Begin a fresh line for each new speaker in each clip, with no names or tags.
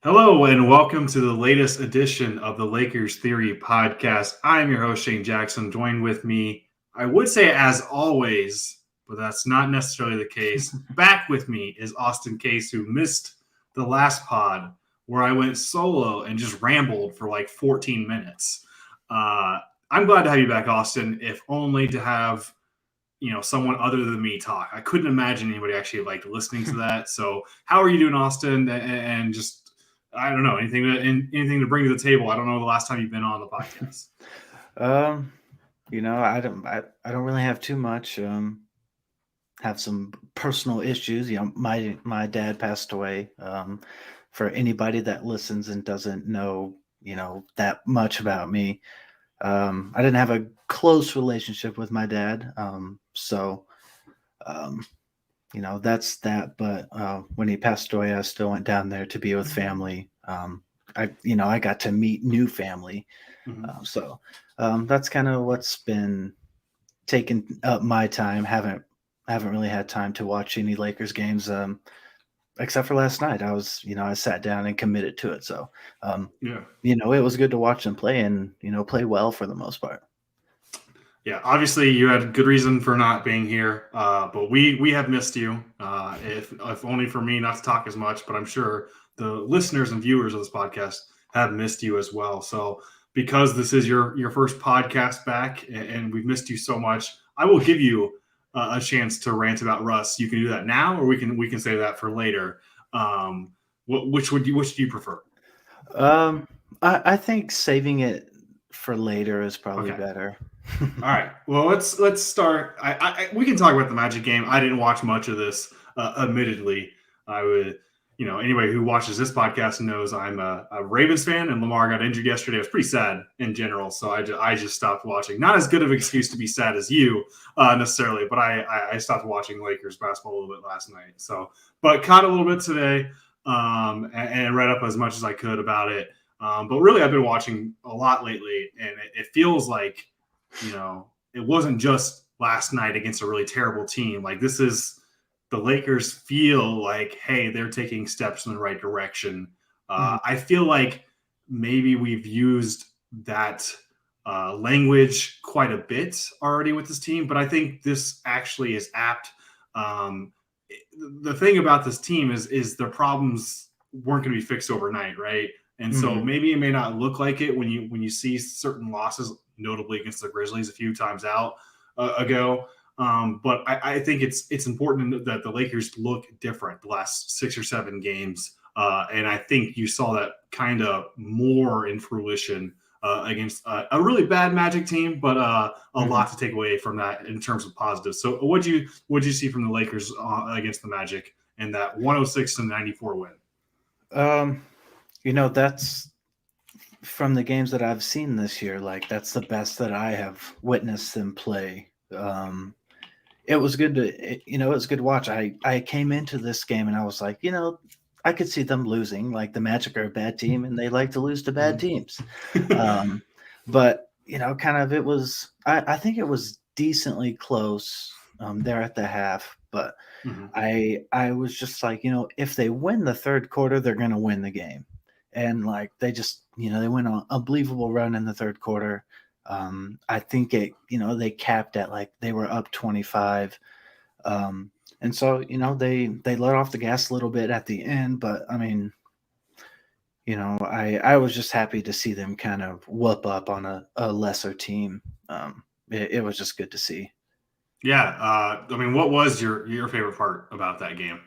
Hello and welcome to the latest edition of the Lakers Theory podcast. I'm your host, Shane Jackson. Joined with me, I would say as always, but that's not necessarily the case. Back with me is Austin Case, who missed the last pod where I went solo and just rambled for like 14 minutes. Uh, I'm glad to have you back, Austin, if only to have someone other than me talk. I couldn't imagine anybody actually liked listening to that. So how are you doing, Austin? And just I don't know anything to bring to the table. I don't know the last time you've been on the podcast.
Um, I don't really have too much. Have some personal issues. My dad passed away. For anybody that listens and doesn't know, that much about me, I didn't have a close relationship with my dad. Um, that's that. But when he passed away, I still went down there to be with family. I got to meet new family.
Mm-hmm.
That's kind of what's been taking up my time. Haven't really had time to watch any Lakers games, except for last night. I sat down and committed to it. Um,
Yeah.
it was good to watch them play and play well for the most part.
Yeah, obviously you had good reason for not being here, but we have missed you. If only for me not to talk as much, but I'm sure the listeners and viewers of this podcast have missed you as well. So because this is your first podcast back, and we've missed you so much, I will give you a chance to rant about Russ. You can do that now, or we can say that for later. Which do you prefer?
Um, I think saving it for later is probably
Okay.
better.
All right. Well, let's start. We can talk about the Magic game. I didn't watch much of this, admittedly. I would, anybody who watches this podcast knows I'm a Ravens fan, and Lamar got injured yesterday. It was pretty sad in general, so I just stopped watching. Not as good of an excuse to be sad as you necessarily, but I stopped watching Lakers basketball a little bit last night. So, but caught a little bit today, and read up as much as I could about it. But really, I've been watching a lot lately, and it feels like it wasn't just last night against a really terrible team. Like this is the Lakers feel like, hey, they're taking steps in the right direction.
Mhm.
I feel like maybe we've used that language quite a bit already with this team, but I think this actually is apt. Um, the thing about this team is their problems weren't going to be fixed overnight, right? And so
Mhm.
maybe it may not look like it when you see certain losses, notably against the Grizzlies a few times out ago. But I think it's important that the Lakers look different the last 6 or 7 games, and I think you saw that kind of more in fruition against a really bad Magic team, but a
Mhm.
lot to take away from that in terms of positives. So, what'd you see from the Lakers against the Magic in that 106-94 win?
Um, that's from the games that I've seen this year. Like that's the best that I have witnessed them play. It was good it was good to watch. I came into this game and I was like, I could see them losing. Like the Magic are a bad team and they like to lose to bad teams. Um, but kind of it was. I think it was decently close there at the half, but
Mhm.
I was just like, if they win the third quarter, they're gonna win the game, and like they just they went on a unbelievable run in the third quarter. I think they capped at like they were up 25. And so they let off the gas a little bit at the end, but I mean, I was just happy to see them kind of whoop up on a lesser team. It was just good to see.
Yeah, I mean, what was your favorite part about that game?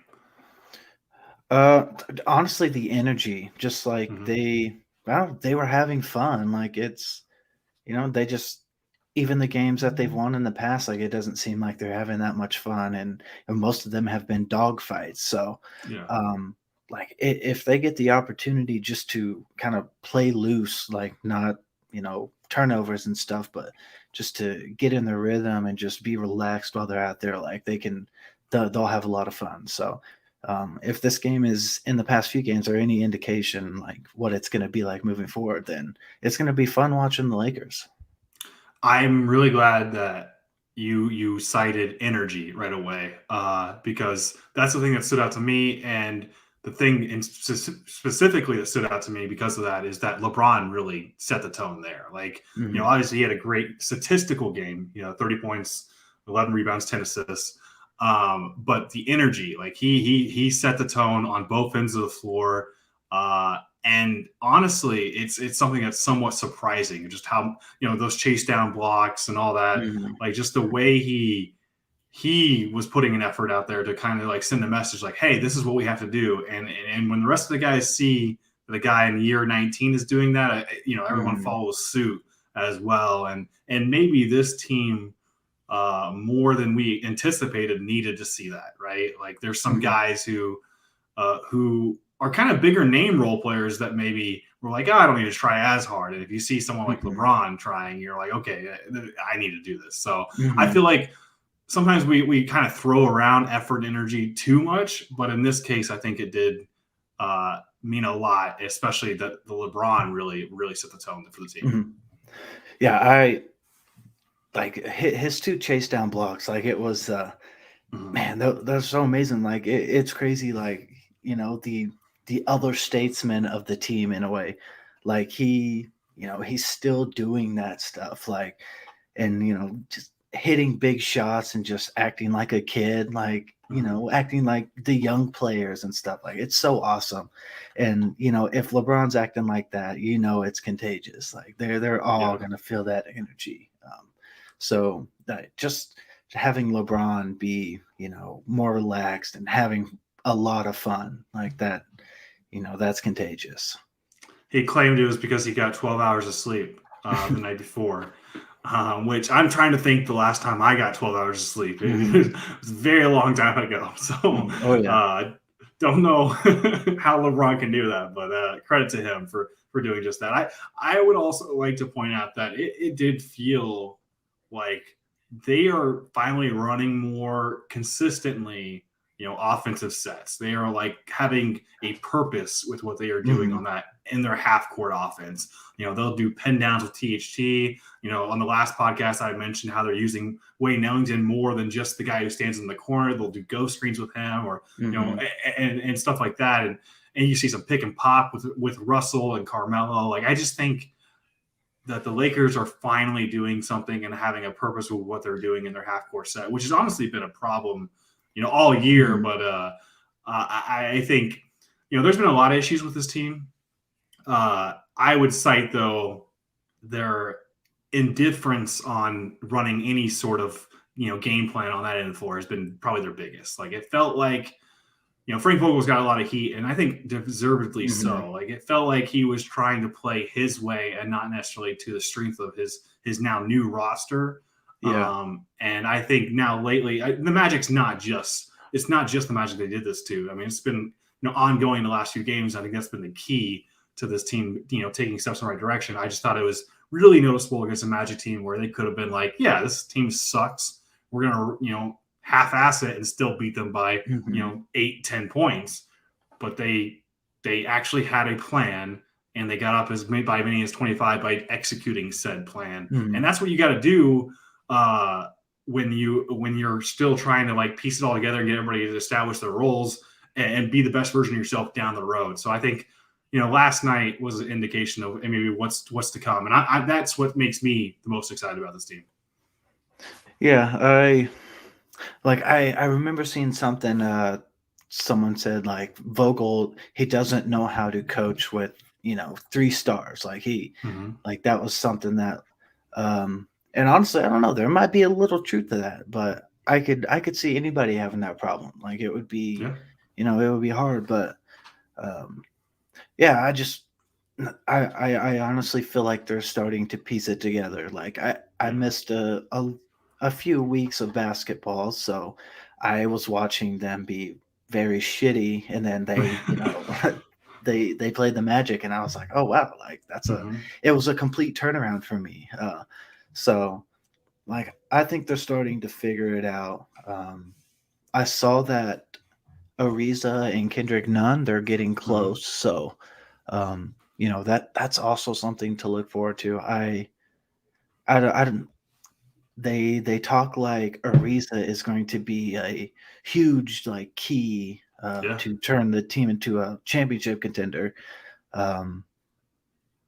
Honestly, the energy, just like
Hmm.
they were having fun. Like they just even the games that they've won in the past, like it doesn't seem like they're having that much fun, and most of them have been dogfights. So,
Yeah.
um, like if they get the opportunity just to kind of play loose, like not turnovers and stuff, but just to get in the rhythm and just be relaxed while they're out there, like they'll have a lot of fun. So. If this game is in the past few games are any indication like what it's going to be like moving forward, then it's going to be fun watching the Lakers.
I'm really glad that you cited energy right away, because that's the thing that stood out to me. And the thing specifically that stood out to me because of that is that LeBron really set the tone there. Like,
Mhm.
obviously he had a great statistical game, 30 points, 11 rebounds, 10 assists. But the energy, like he set the tone on both ends of the floor. And honestly, it's something that's somewhat surprising, just how, those chase down blocks and all that,
Mhm.
like just the way he was putting an effort out there to kind of like send a message like, hey, this is what we have to do. And when the rest of the guys see the guy in year 19 is doing that, everyone
Mhm.
follows suit as well. And maybe this team, more than we anticipated, needed to see that, right? Like there's some
Mhm.
guys who are kind of bigger name role players that maybe were like, oh, I don't need to try as hard. And if you see someone like
Mhm.
LeBron trying, you're like, okay, I need to do this. So I
Mhm.
feel like sometimes we kind of throw around effort and energy too much, but in this case, I think it did mean a lot, especially that the LeBron really set the tone for the team.
Mhm. Yeah, I like his two chase down blocks. Like it was,
Mm-hmm.
man, they're so amazing. Like it's crazy. Like the other statesman of the team in a way. Like he's still doing that stuff. Like and just hitting big shots and just acting like a kid. Like
Mm-hmm.
acting like the young players and stuff. Like it's so awesome. And if LeBron's acting like that, it's contagious. Like they're all
Yeah.
gonna feel that energy. So just having LeBron be, more relaxed and having a lot of fun like that, that's contagious.
He claimed it was because he got 12 hours of sleep the night before, which I'm trying to think the last time I got 12 hours of sleep. It
Mhm.
was, it was a very long time ago. So
Mhm. Oh yeah.
don't know how LeBron can do that, but credit to him for doing just that. I would also like to point out that it did feel like they are finally running more consistently, offensive sets. They are like having a purpose with what they are doing
Mhm.
on that in their half court offense. They'll do pin downs with THT. On the last podcast, I mentioned how they're using Wayne Ellington more than just the guy who stands in the corner. They'll do ghost screens with him, or
Mhm.
and stuff like that. And you see some pick and pop with Russell and Carmelo. Like I just think that the Lakers are finally doing something and having a purpose with what they're doing in their half court set, which has honestly been a problem, all year.
Mhm.
But I think, there's been a lot of issues with this team. I would cite though their indifference on running any sort of game plan on that end of the floor has been probably their biggest. Like it felt like Frank Vogel's got a lot of heat, and I think deservedly
Mhm.
so. Like it felt like he was trying to play his way and not necessarily to the strength of his now new roster.
Yeah.
And I think now lately, the Magic's not just it's not just the Magic they did this to. I mean, it's been ongoing the last few games. I think that's been the key to this team, taking steps in the right direction. I just thought it was really noticeable against a Magic team where they could have been like, yeah, this team sucks. We're gonna, half-ass it and still beat them by
Mhm.
8-10 points, but they actually had a plan and they got up as many as 25 by executing said plan. And
Mhm.
that's what you got to do when you're still trying to like piece it all together and get everybody to establish their roles and be the best version of yourself down the road. So I think last night was an indication of maybe what's to come, and that's what makes me the most excited about this team.
Yeah, I remember seeing something someone said like Vogel he doesn't know how to coach with, 3 stars. Like
Mm-hmm.
that was something that and honestly, I don't know, there might be a little truth to that, but I could see anybody having that problem. Like it would be,
Yeah.
it would be hard, but um yeah, I honestly feel like they're starting to piece it together. Like I
Yeah.
missed a few weeks of basketball, so I was watching them be very shitty, and then they, they played the Magic, and I was like, oh wow, like
Mm-hmm.
it was a complete turnaround for me. So like I think they're starting to figure it out. I saw that Ariza and Kendrick Nunn, they're getting
Mm-hmm.
close. So, that's also something to look forward to. I don't, they talk like Ariza is going to be a huge like key
Yeah.
to turn the team into a championship contender. Um,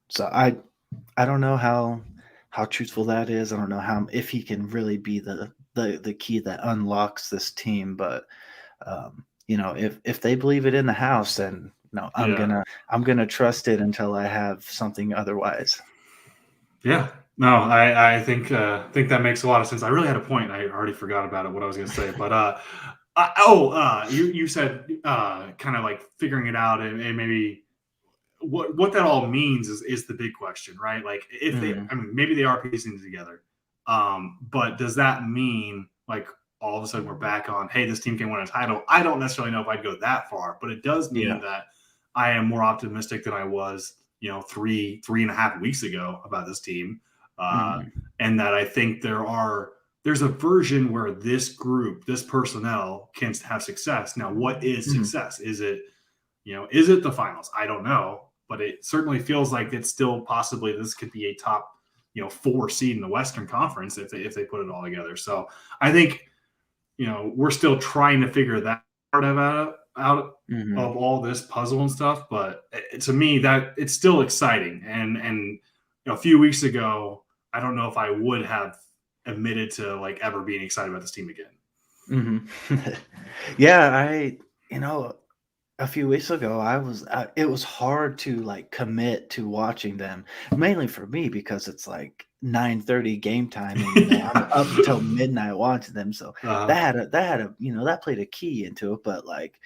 so I don't know how truthful that is. I don't know how if he can really be the key that unlocks this team. But if they believe it in the house, then no,
Yeah.
I'm gonna trust it until I have something otherwise.
Yeah. No, I think that makes a lot of sense. I really had a point. I already forgot about it, what I was going to say. But you said kind of like figuring it out and maybe what that all means is the big question, right? Like if they,
Mhm.
I mean, maybe they are piecing it together, but does that mean like all of a sudden we're back on, hey, this team can win a title? I don't necessarily know if I'd go that far, but it does mean
Yeah.
that I am more optimistic than I was, 3.5 weeks ago about this team, uh,
Mhm.
and that I think there's a version where this group, this personnel, can have success. Now, what is
Mhm.
success? Is it the finals? I don't know, but it certainly feels like it's still possibly this could be a top, 4 seed in the Western Conference if they put it all together. So I think we're still trying to figure that part of out
Mhm.
of all this puzzle and stuff. But to me, that it's still exciting. And a few weeks ago, I don't know if I would have admitted to like ever being excited about this team again.
Mhm. Yeah, you know, a few weeks ago, it was hard to like commit to watching them, mainly for me because it's like 9:30 game time, and I'm
Yeah.
up until midnight watching them. So
uh,
that played a key into it. But like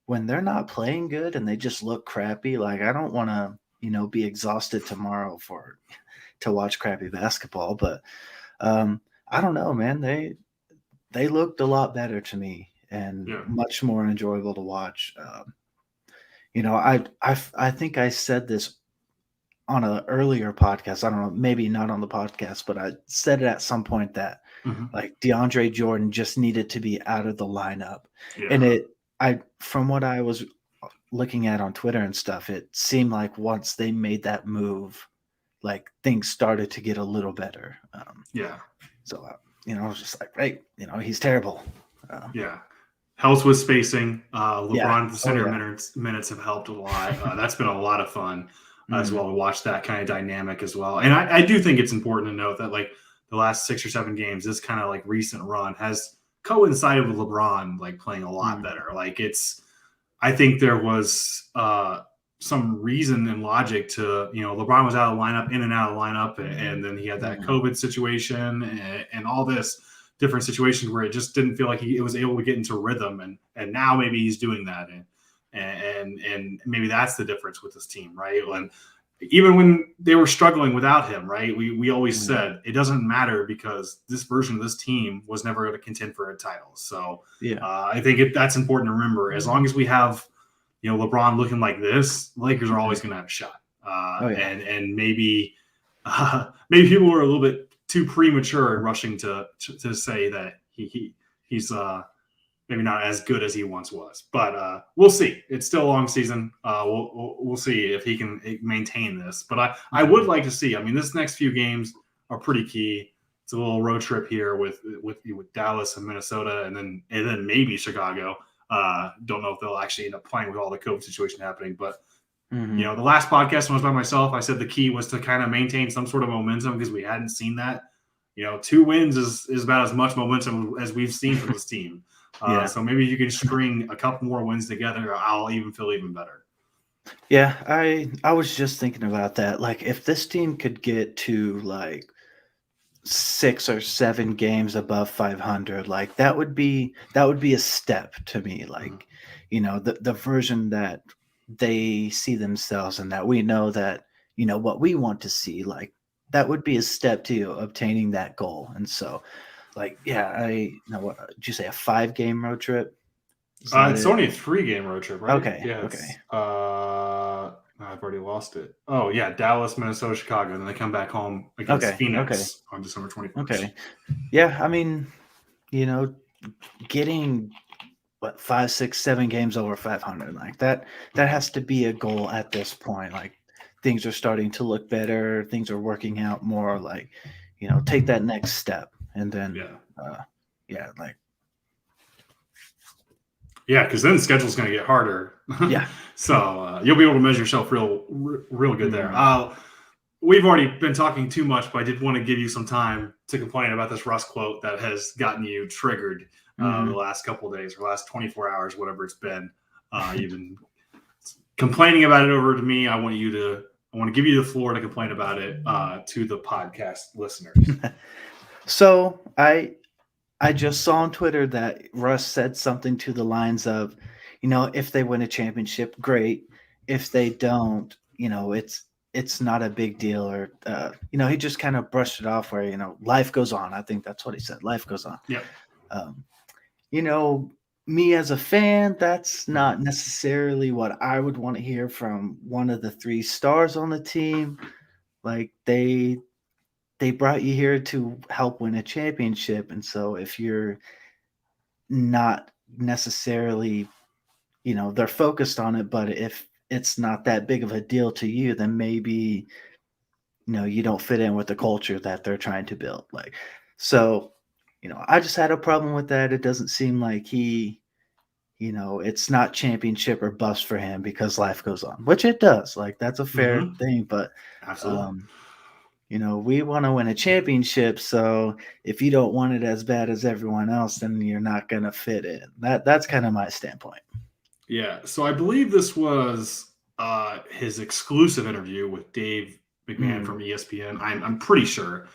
when they're not playing good and they just look crappy, like I don't want to be exhausted tomorrow for to watch crappy basketball. But I don't know, man. They looked a lot better to me and
yeah.
much more enjoyable to watch. I think I said this on an earlier podcast. I don't know, maybe not on the podcast, but I said it at some point that
Mhm.
like DeAndre Jordan just needed to be out of the lineup. And
Yeah.
I from what I was looking at on Twitter and stuff, it seemed like once they made that move, like things started to get a little better.
Yeah.
I was just like, right, he's terrible. Um,
Yeah. Helps with spacing.
yeah.
LeBron at the
Oh
center
yeah.
minutes have helped a lot. That's been a lot of fun as
Mhm.
well to watch that kind of dynamic as well. And I do think it's important to note that like the last 6 or 7 games, this kind of like recent run has coincided with LeBron like playing a lot
Mhm.
better. Like I think there was some reason and logic to, LeBron was out of the lineup, in and out of the lineup, and then he had that
Mhm.
COVID situation and all this different situations where it just didn't feel like he was able to get into rhythm, and now maybe he's doing that, and maybe that's the difference with this team, right? And even when they were struggling without him, right? We always
Mhm.
said it doesn't matter because this version of this team was never going to contend for a title. So
Yeah.
I think that's important to remember. As long as we have, LeBron looking like this, the Lakers are
Mhm.
always going to have a shot.
Oh yeah.
And maybe people were a little bit too premature in rushing to say that he's maybe not as good as he once was. But we'll see. It's still a long season. We'll see if he can maintain this. But I would
Mhm.
like to see. I mean, this next few games are pretty key. It's a little road trip here with Dallas and Minnesota, and then maybe Chicago. Don't know if they'll actually end up playing with all the COVID situation happening. But
Mhm.
the last podcast when I was by myself, I said the key was to kind of maintain some sort of momentum because we hadn't seen that. 2 wins is about as much momentum as we've seen from this team.
Yeah.
So maybe you can string a couple more wins together. I'll even feel even better.
Yeah, I was just thinking about that. Like if this team could get to like 6 or 7 games above 500, like that would be a step to me.
Mhm.
Like, the version that they see themselves and that we know that, what we want to see, like that would be a step to obtaining that goal. And so, like, yeah, I know what did you say, a 5-game road trip? Is that
It's
it?
only a 3-game road trip, right?
Okay,
Yeah,
okay.
it's I've already lost it. Oh yeah, Dallas, Minnesota, Chicago, and then they come back home against
Okay, okay,
Phoenix on December 21st.
okay. Yeah, I mean, you know, getting what 5, 6, 7 games over 500 like that
Mhm.
has to be a goal at this point. Like things are starting to look better, things are working out more. Like take that next step, and then
Yeah.
yeah, like
Yeah, because then the schedule's going to get harder.
Yeah.
So you'll be able to measure yourself real good there.
Mm-hmm.
We've already been talking too much, but I did want to give you some time to complain about this Russ quote that has gotten you triggered the last couple of days or last 24 hours, whatever it's been. You've been complaining about it over to me. I want to give you the floor to complain about it to the podcast listeners.
So I just saw on Twitter that Russ said something to the lines of, if they win a championship, great. If they don't, it's not a big deal. Or, he just kind of brushed it off where, life goes on. I think that's what he said. Life goes on.
Yeah.
Me as a fan, that's not necessarily what I would want to hear from one of the 3 stars on the team. Like they brought you here to help win a championship. And so if you're not necessarily, they're focused on it, but if it's not that big of a deal to you, then maybe, you don't fit in with the culture that they're trying to build. So, I just had a problem with that. It doesn't seem like he, it's not championship or bust for him because life goes on, which it does. That's a fair thing, but
absolutely.
We want to win a championship. So if you don't want it as bad as everyone else, then you're not going to fit in. That's kind of my standpoint.
Yeah. So I believe this was his exclusive interview with Dave McMahon from ESPN. I'm pretty sure.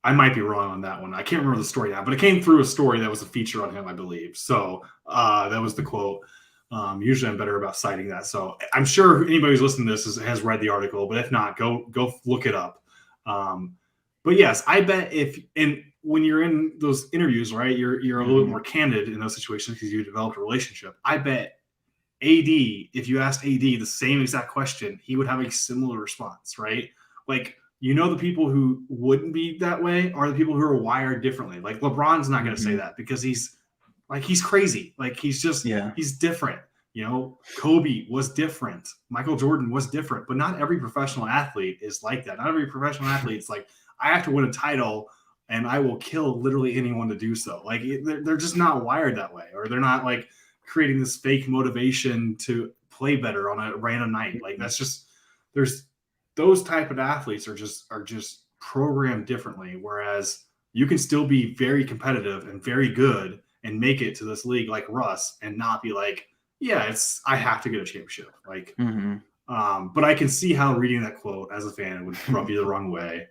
I might be wrong on that one. I can't remember the story now, but it came through a story that was a feature on him, I believe. So that was the quote. Usually I'm better about citing that. So I'm sure anybody who's listening to this has read the article, but if not, go look it up. But yes, I bet when you're in those interviews, right, you're a little bit more candid in those situations because you developed a relationship. I bet AD, if you asked AD the same exact question, he would have a similar response, right? The people who wouldn't be that way are the people who are wired differently. Like LeBron's not going to say that because he's crazy. He's different. Kobe was different. Michael Jordan was different, but not every professional athlete is like that. Not every professional athlete is like, I have to win a title and I will kill literally anyone to do so. They're just not wired that way, or they're not creating this fake motivation to play better on a random night. There's those type of athletes are just programmed differently. Whereas you can still be very competitive and very good and make it to this league like Russ and not be like, yeah, I have to get a championship. But I can see how reading that quote as a fan would rub you the wrong way.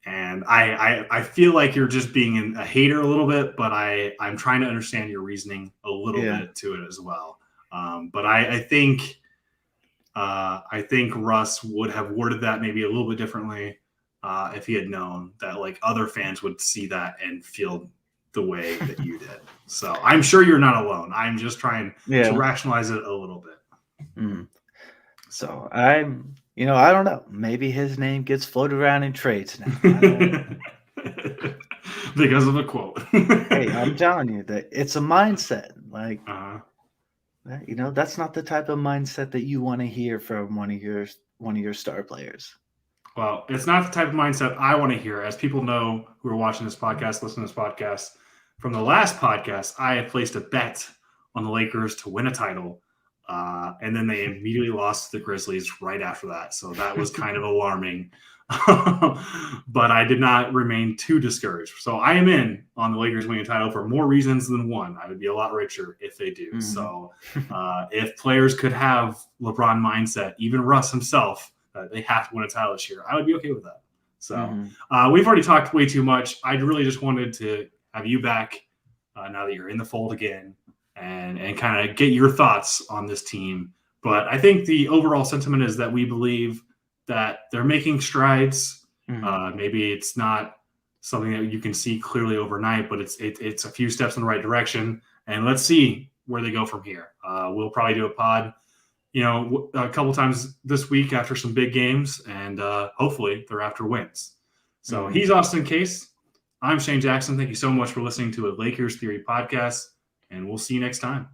And I feel like you're just being a hater a little bit, but I'm trying to understand your reasoning a little bit to it as well. But I think Russ would have worded that maybe a little bit differently if he had known that other fans would see that and feel the way that you did. So I'm sure you're not alone. I'm just trying to rationalize it a little bit.
So I don't know. Maybe his name gets floated around in trades now.
Because of a quote.
Hey, I'm telling you that it's a mindset. That's not the type of mindset that you want to hear from one of your star players.
Well, it's not the type of mindset I want to hear. As people know who are watching this podcast, listening to this podcast, from the last podcast, I had placed a bet on the Lakers to win a title. And then they immediately lost to the Grizzlies right after that. So that was kind of alarming. But I did not remain too discouraged. So I am in on the Lakers winning a title for more reasons than one. I would be a lot richer if they do. So if players could have LeBron mindset, even Russ himself, they have to win a title this year, I would be okay with that. So we've already talked way too much. I really just wanted to have you back now that you're in the fold again and kind of get your thoughts on this team. But I think the overall sentiment is that we believe that they're making strides. Maybe it's not something that you can see clearly overnight, but it's a few steps in the right direction. And let's see where they go from here. We'll probably do a pod, a couple times this week after some big games, and hopefully they're after wins. So he's Austin Case. I'm Shane Jackson. Thank you so much for listening to a Lakers Theory podcast, and we'll see you next time.